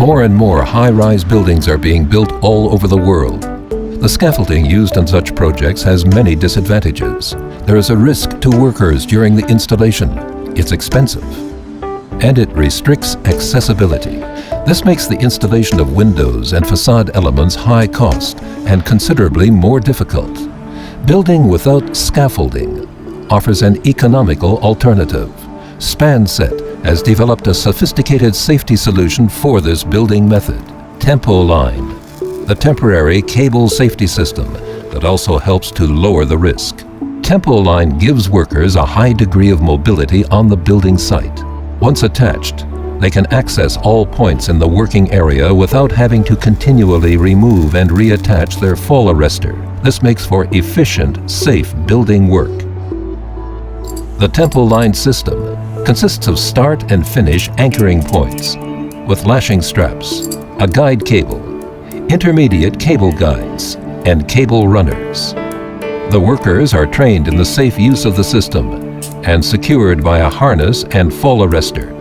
More and more high-rise buildings are being built all over the world. The scaffolding used in such projects has many disadvantages. There is a risk to workers during the installation. It's expensive. And it restricts accessibility. This makes the installation of windows and facade elements high cost and considerably more difficult. Building without scaffolding offers an economical alternative. Spanset has developed a sophisticated safety solution for this building method. Tempoline, the temporary cable safety system that also helps to lower the risk. Tempoline gives workers a high degree of mobility on the building site. Once attached, they can access all points in the working area without having to continually remove and reattach their fall arrestor. This makes for efficient, safe building work. The Tempoline system consists of start and finish anchoring points with lashing straps, a guide cable, intermediate cable guides, and cable runners. The workers are trained in the safe use of the system and secured by a harness and fall arrestor.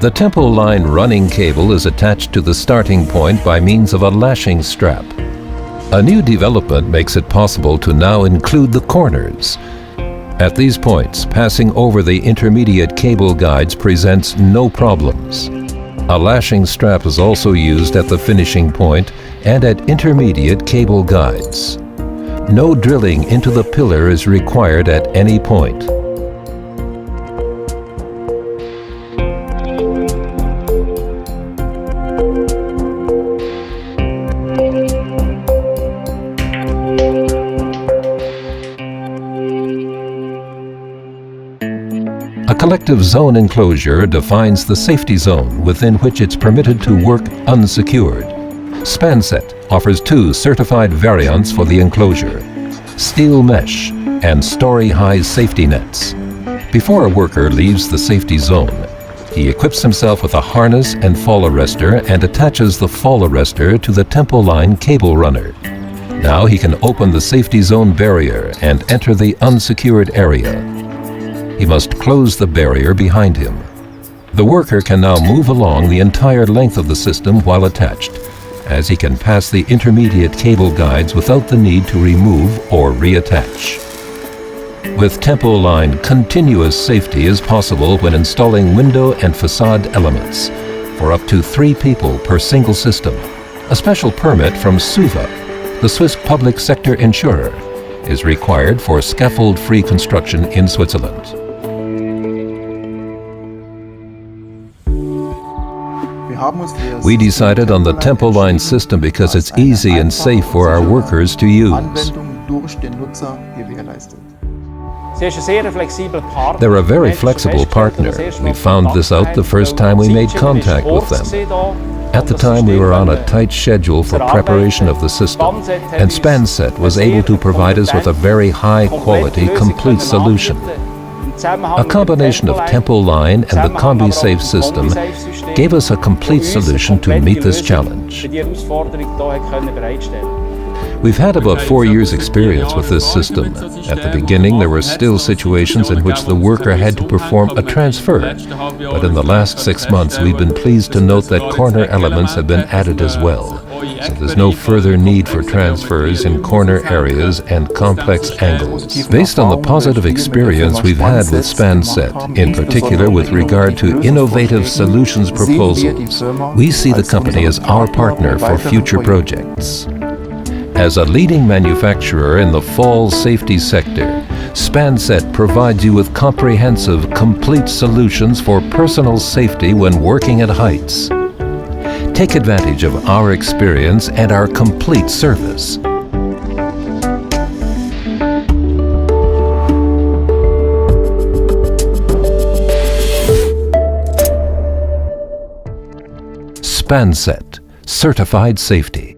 The Tempoline running cable is attached to the starting point by means of a lashing strap. A new development makes it possible to now include the corners. At these points, passing over the intermediate cable guides presents no problems. A lashing strap is also used at the finishing point and at intermediate cable guides. No drilling into the pillar is required at any point. A collective zone enclosure defines the safety zone within which it's permitted to work unsecured. Spanset offers two certified variants for the enclosure: steel mesh and story-high safety nets. Before a worker leaves the safety zone, he equips himself with a harness and fall arrestor and attaches the fall arrestor to the Tempoline cable runner. Now he can open the safety zone barrier and enter the unsecured area. He must close the barrier behind him. The worker can now move along the entire length of the system while attached, as he can pass the intermediate cable guides without the need to remove or reattach. With Tempoline, continuous safety is possible when installing window and facade elements for up to 3 people per single system. A special permit from SUVA, the Swiss public sector insurer, is required for scaffold-free construction in Switzerland. We decided on the Tempoline system because it's easy and safe for our workers to use. They're a very flexible partner. We found this out the first time we made contact with them. At the time, we were on a tight schedule for preparation of the system, and Spanset was able to provide us with a very high-quality, complete solution. A combination of Tempoline and the CombiSafe system gave us a complete solution to meet this challenge. We've had about 4 years' experience with this system. At the beginning, there were still situations in which the worker had to perform a transfer, but in the last 6 months, we've been pleased to note that corner elements have been added as well. So there's no further need for transfers in corner areas and complex angles. Based on the positive experience we've had with Spanset, in particular with regard to innovative solutions proposals, we see the company as our partner for future projects. As a leading manufacturer in the fall safety sector, Spanset provides you with comprehensive, complete solutions for personal safety when working at heights. Take advantage of our experience and our complete service. Spanset, certified safety.